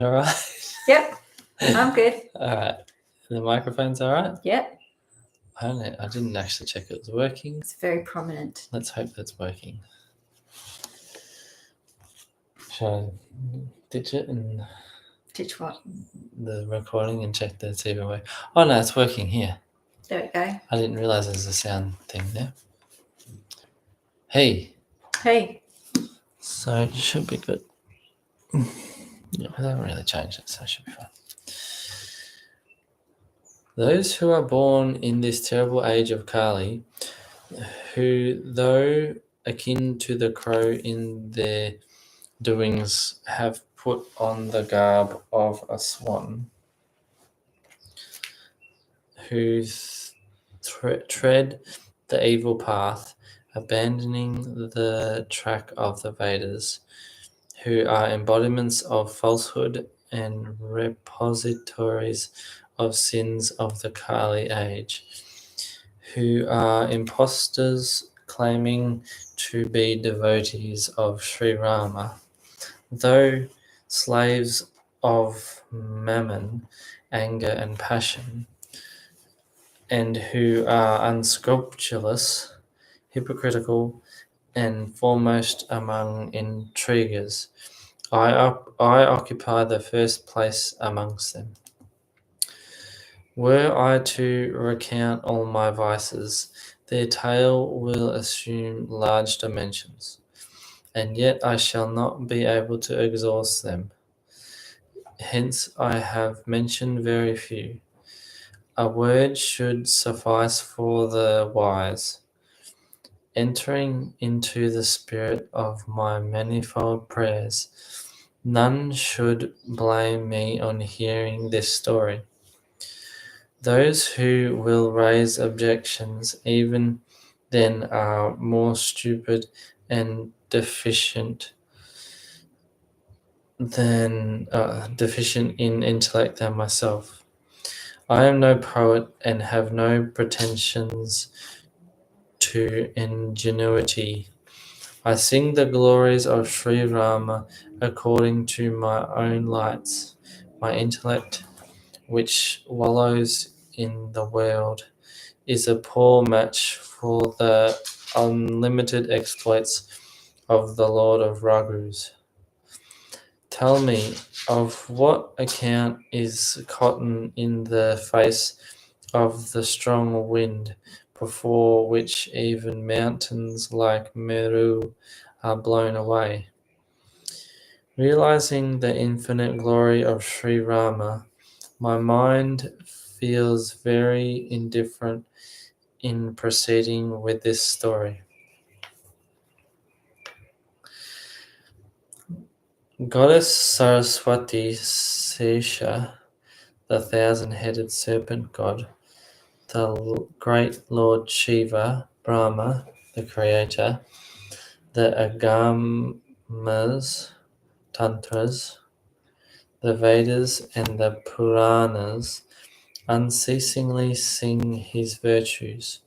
All right. Yep, I'm good. All right. The microphone's all right? Yep, I didn't actually check it was working. it's very prominent. Let's hope that's working. Shall I ditch it and Ditch what? the recording and check that it's even working? Oh, no, it's working here. There we go. I didn't realize there's a sound thing there. Hey. Hey, So it should be good. Yeah, I haven't really changed it, so it should be fine. Those who are born in this terrible age of Kali, who, though akin to the crow in their doings, have put on the garb of a swan, who tread the evil path, abandoning the track of the Vedas, who are embodiments of falsehood and repositories of sins of the Kali age, who are impostors claiming to be devotees of Sri Rama, though slaves of mammon, anger and passion, and who are unscrupulous, hypocritical, and foremost among intriguers. I occupy the first place amongst them. Were I to recount all my vices, their tale will assume large dimensions, and yet I shall not be able to exhaust them. Hence I have mentioned very few. A word should suffice for the wise. Entering into the spirit of my manifold prayers, none should blame me on hearing this story. Those who will raise objections even then are more stupid and deficient in intellect than myself. I am no poet and have no pretensions to ingenuity. I sing the glories of Sri Rama according to my own lights. My intellect, which wallows in the world, is a poor match for the unlimited exploits of the Lord of Raghus. Tell me, of what account is cotton in the face of the strong wind, before which even mountains like Meru are blown away? Realizing the infinite glory of Sri Rama, my mind feels very indifferent in proceeding with this story. Goddess Saraswati, Sesha, the thousand-headed serpent god, the great Lord Shiva, Brahma, the creator, the Agamas, Tantras, the Vedas, and the Puranas unceasingly sing his virtues,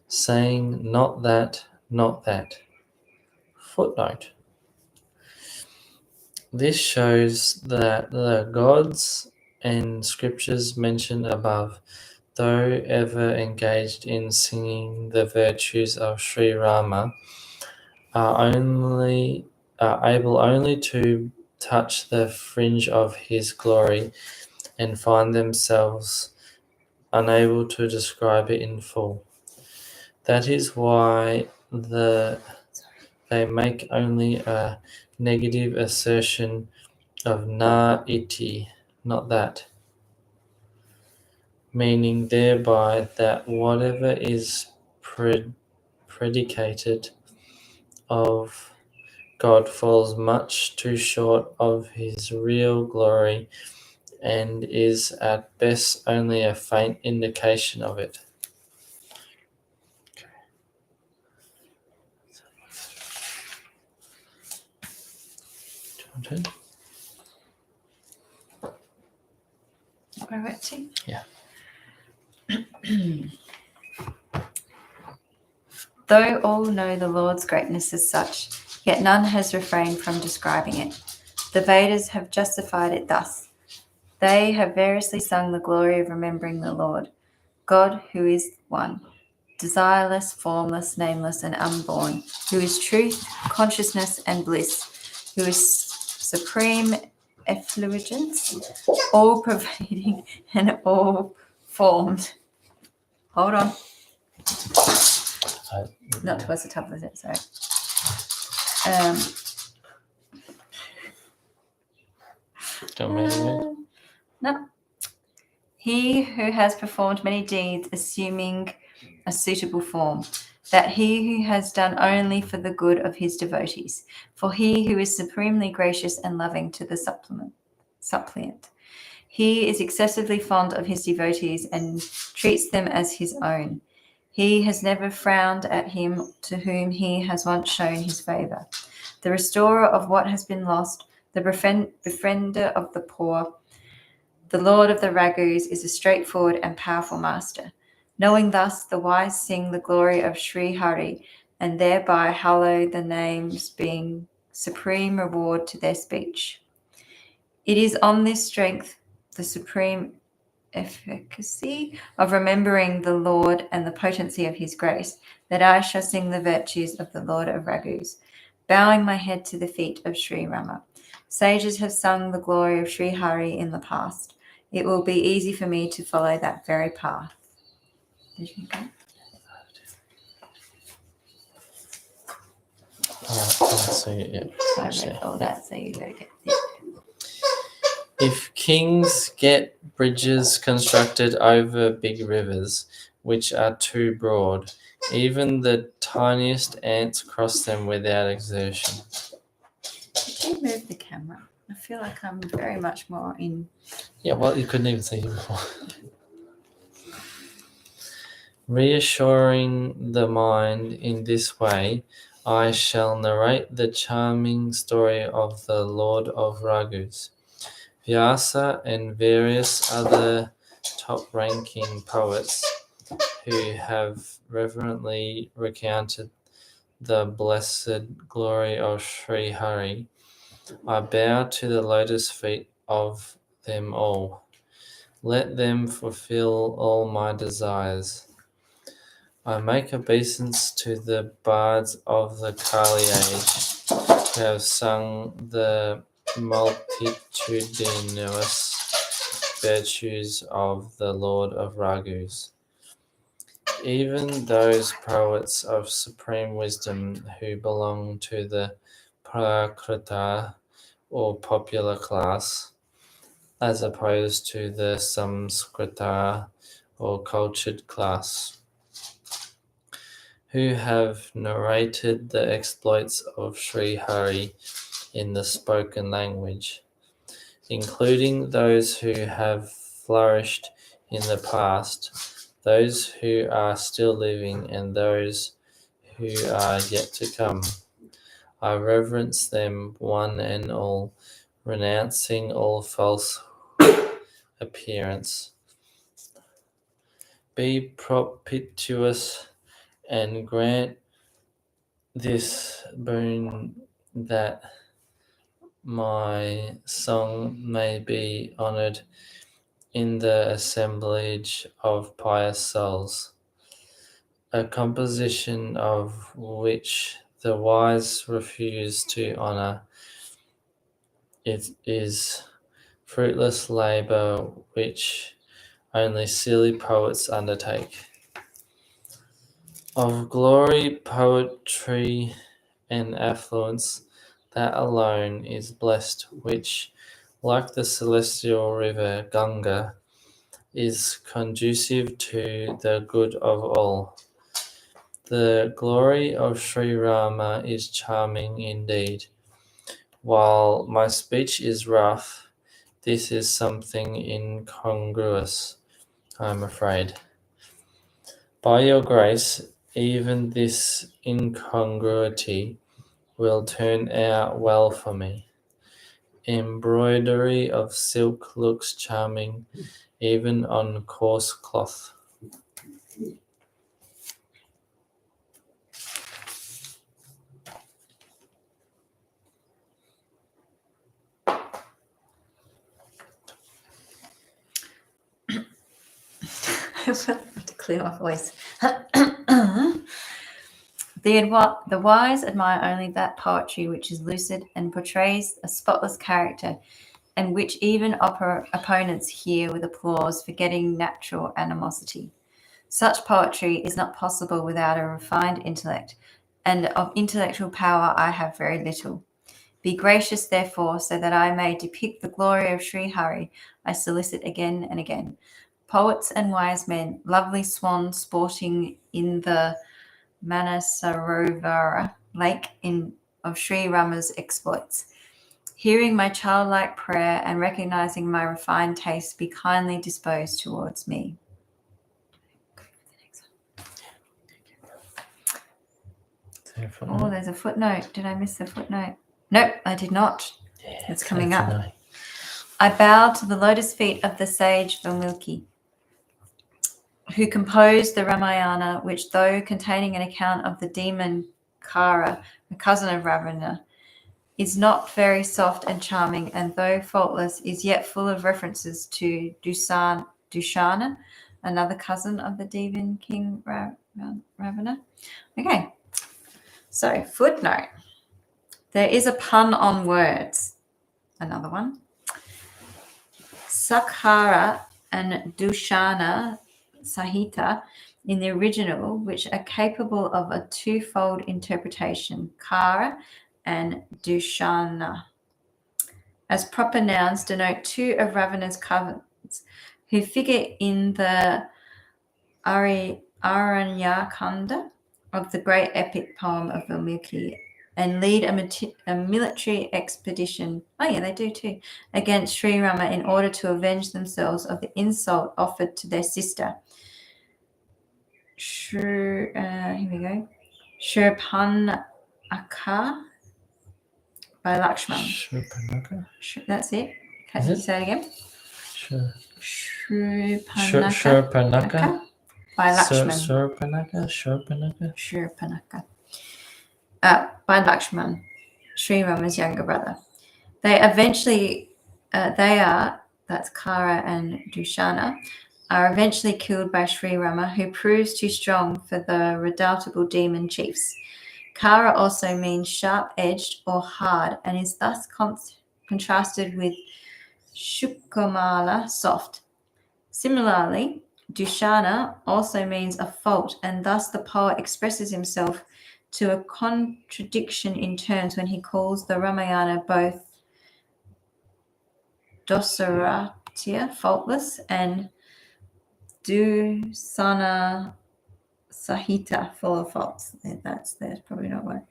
saying, not that, not that. Footnote. This shows that the gods and scriptures mentioned above, though ever engaged in singing the virtues of Sri Rama, are able only to touch the fringe of his glory and find themselves unable to describe it in full. That is why they make only a negative assertion of na iti, not that, meaning thereby that whatever is predicated of God falls much too short of his real glory and is at best only a faint indication of it. Okay. where are we at to? Yeah. Though all know the Lord's greatness as such, yet none has refrained from describing it. The Vedas have justified it thus. They have variously sung the glory of remembering the Lord, God who is one, desireless, formless, nameless, and unborn, who is truth, consciousness, and bliss, who is supreme effulgence, all-pervading and all-formed. Hold on. Not towards the top of it, sorry. Do you want me to read? No. He who has performed many deeds assuming a suitable form, that he who has done only for the good of his devotees, for he who is supremely gracious and loving to the suppliant. He is excessively fond of his devotees and treats them as his own. He has never frowned at him to whom he has once shown his favor. The restorer of what has been lost, the befriender of the poor, the Lord of the Raghus is a straightforward and powerful master. Knowing thus, the wise sing the glory of Sri Hari and thereby hallow the names, being supreme reward to their speech. It is on this strength, the supreme efficacy of remembering the Lord and the potency of his grace, that I shall sing the virtues of the Lord of Raghus, bowing my head to the feet of Sri Rama. Sages have sung the glory of Sri Hari in the past. It will be easy for me to follow that very path. Did you go? So, yeah. I read all that, so you go get it. If kings get bridges constructed over big rivers, which are too broad, even the tiniest ants cross them without exertion. Did you move the camera? I feel like I'm very much more in. Yeah, well, you couldn't even see him before. Reassuring the mind in this way, I shall narrate the charming story of the Lord of Raghus. Vyasa and various other top-ranking poets who have reverently recounted the blessed glory of Sri Hari, I bow to the lotus feet of them all. Let them fulfill all my desires. I make obeisance to the bards of the Kali age who have sung the multitudinous virtues of the Lord of Raghus. Even those poets of supreme wisdom who belong to the Prakrita or popular class, as opposed to the Samskrita or cultured class, who have narrated the exploits of Sri Hari in the spoken language, including those who have flourished in the past, those who are still living, and those who are yet to come. I reverence them one and all, renouncing all false appearance. Be propitious and grant this boon that my song may be honored in the assemblage of pious souls, a composition of which the wise refuse to honor. It is fruitless labor which only silly poets undertake. Of glory, poetry, and affluence, that alone is blessed, which, like the celestial river Ganga, is conducive to the good of all. The glory of Sri Rama is charming indeed. While my speech is rough, this is something incongruous, I'm afraid. By your grace, even this incongruity will turn out well for me. Embroidery of silk looks charming even on coarse cloth. have to clear my voice. The wise admire only that poetry which is lucid and portrays a spotless character, and which even opponents hear with applause, forgetting natural animosity. Such poetry is not possible without a refined intellect, and of intellectual power I have very little. Be gracious, therefore, so that I may depict the glory of Sri Hari, I solicit again and again. Poets and wise men, lovely swans sporting in the Manasarovara lake of Sri Rama's exploits. Hearing my childlike prayer and recognizing my refined taste, be kindly disposed towards me. Oh, there's a footnote. Did I miss the footnote? Nope, I did not. Yeah, It's coming up. tonight. I bow to the lotus feet of the sage Valmiki, who composed the Ramayana, which, though containing an account of the demon Kara, the cousin of Ravana, is not very soft and charming, and though faultless, is yet full of references to Dushana, another cousin of the demon king Ravana. Okay, so footnote. There is a pun on words. Another one. Sakhara and Dushana Sahita in the original, which are capable of a twofold interpretation, Kara and Dushana. As proper nouns, denote two of Ravana's cousins who figure in the Aranyakanda of the great epic poem of Valmiki and lead a military expedition, they do too, against Sri Rama in order to avenge themselves of the insult offered to their sister. Here we go. Shurpanaka by Lakshman. Shurpanaka? That's it. Can you say it again? Shurpanaka by Lakshman. Shurpanaka. By Lakshman, Sri Rama's younger brother. That's Kara and Dushana, are eventually killed by Sri Rama, who proves too strong for the redoubtable demon chiefs. Kara also means sharp-edged or hard, and is thus contrasted with Shukamala, soft. Similarly, Dushana also means a fault, and thus the poet expresses himself to a contradiction in terms when he calls the Ramayana both Dosaratya, faultless, and Dusana Sahita, full of faults. That's probably not right.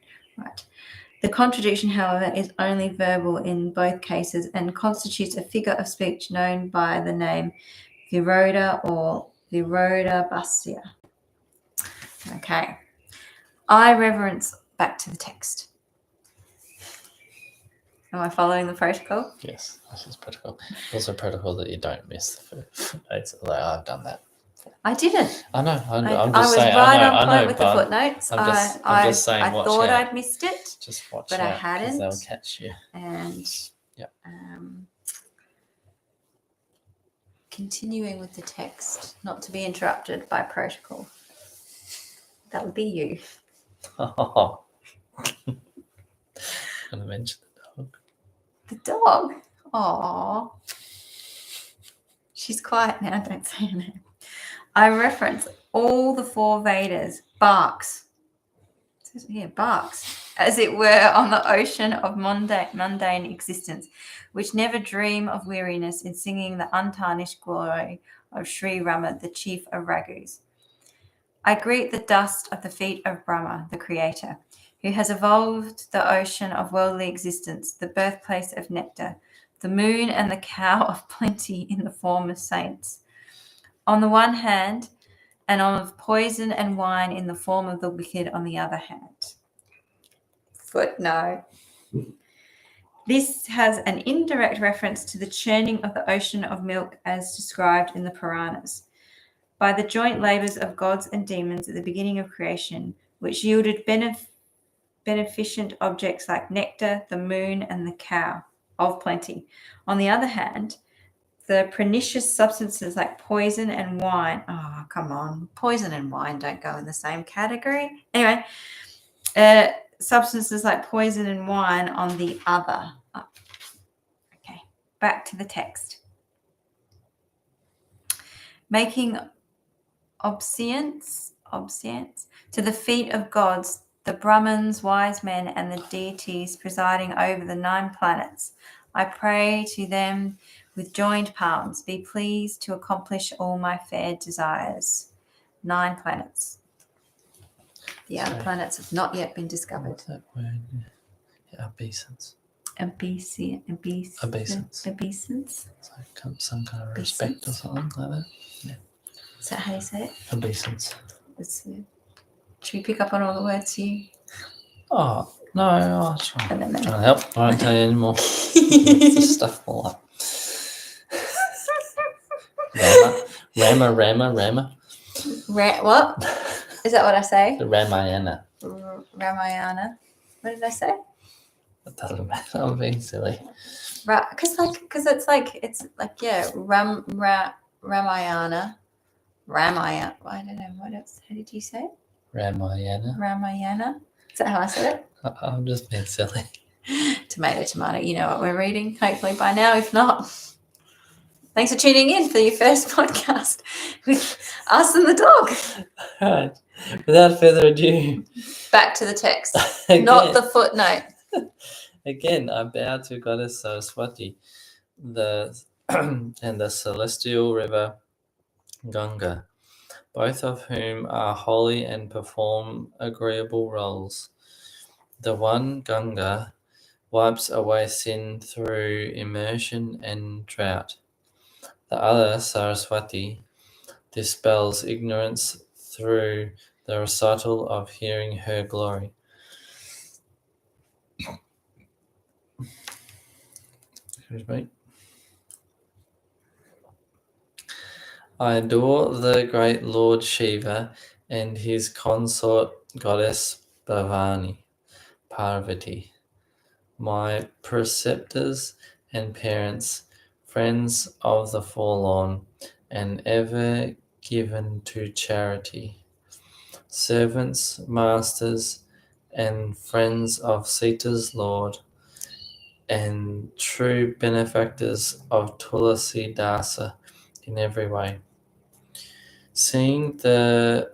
The contradiction, however, is only verbal in both cases and constitutes a figure of speech known by the name Viroda or Virodabhasya. Okay. I reverence, back to the text. Am I following the protocol? Yes, this is protocol. Also protocol that you don't miss the footnotes. Like, I've done that. I didn't. I know. I'm I just was saying. right I on know, point with the footnotes. I'm just saying. I Watch thought out. I'd missed it, Just watch but out. I hadn't. They'll catch you. And Yep. Continuing with the text, not to be interrupted by protocol. That would be you. Oh. I'm gonna mention the dog. The dog? Aww. She's quiet now, don't say her name. I reference all the four Vedas, barks. It says here, barks, as it were, on the ocean of mundane existence, which never dream of weariness in singing the untarnished glory of Sri Rama, the chief of Raghus. I greet the dust of the feet of Brahma, the creator, who has evolved the ocean of worldly existence, the birthplace of nectar, the moon and the cow of plenty in the form of saints, on the one hand, and of poison and wine in the form of the wicked on the other hand. Footnote. This has an indirect reference to the churning of the ocean of milk as described in the Puranas, by the joint labors of gods and demons at the beginning of creation, which yielded beneficent objects like nectar, the moon, and the cow of plenty. On the other hand, the pernicious substances like poison and wine. Oh, come on. Poison and wine don't go in the same category. Anyway, substances like poison and wine on the other. Oh. Okay, back to the text. Making obeisance to the feet of gods, the Brahmins, wise men, and the deities presiding over the 9 planets. I pray to them with joined palms. Be pleased to accomplish all my fair desires. 9 planets. The other planets have not yet been discovered. What's that word? Yeah, obeisance. Obeisance. Obeisance. Obeisance. It's like some kind of respect or something like that. Is that how you say it? Obeisance. Should we pick up on all the words you? Oh, no, I'll try. No. Trying to help. I won't tell you anymore. Just stuff all up. Rama. What? Is that what I say? The Ramayana. Ramayana. What did I say? It doesn't matter. I'm being silly. Right, because it's like Ramayana. I don't know what else. How did you say it? Ramayana. Is that how I said it? I'm just being silly. Tomato. You know what we're reading, hopefully by now. If not, thanks for tuning in for your first podcast with us and the dog. All right. Without further ado, back to the text, again, not the footnote. Again, I bow to Goddess Saraswati, and the celestial river Ganga, both of whom are holy and perform agreeable roles. The one, Ganga, wipes away sin through immersion and drought. The other, Saraswati, dispels ignorance through the recital of hearing her glory. Excuse me. I adore the great Lord Shiva and his consort goddess Bhavani, Parvati, my preceptors and parents, friends of the forlorn, and ever given to charity, servants, masters, and friends of Sita's Lord, and true benefactors of Tulasi Dasa in every way. Seeing the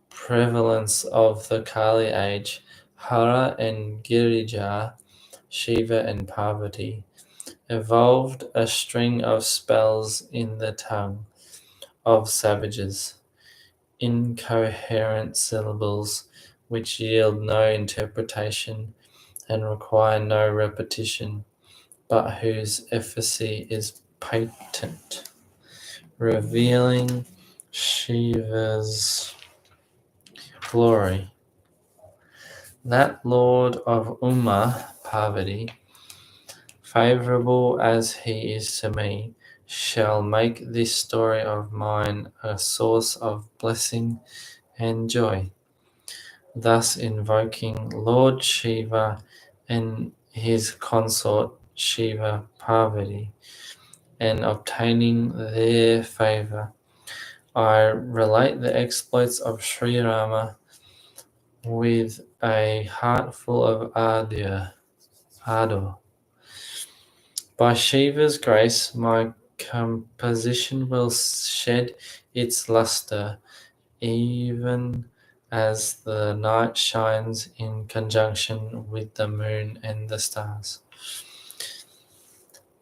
prevalence of the Kali age, Hara and Girija, Shiva and Parvati, evolved a string of spells in the tongue of savages, incoherent syllables which yield no interpretation and require no repetition, but whose efficacy is patent, revealing Shiva's glory. That Lord of Uma, Parvati, favourable as he is to me, shall make this story of mine a source of blessing and joy, thus invoking Lord Shiva and his consort Shiva Parvati, and obtaining their favour. I relate the exploits of Sri Rama with a heart full of ardour. By Shiva's grace, my composition will shed its lustre, even as the night shines in conjunction with the moon and the stars.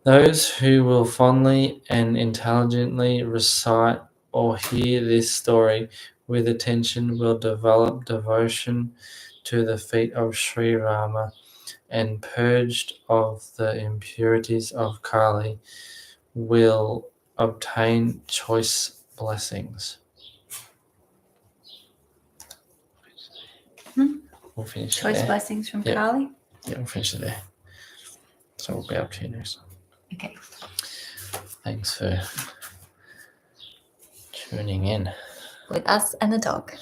Those who will fondly and intelligently recite or hear this story with attention will develop devotion to the feet of Sri Rama, and purged of the impurities of Kali, will obtain choice blessings. We'll finish Choice there. blessings from Yep. Kali. Yeah, we'll finish it there. So we'll be up to you next time. Okay. Thanks for tuning in. With us and the dog.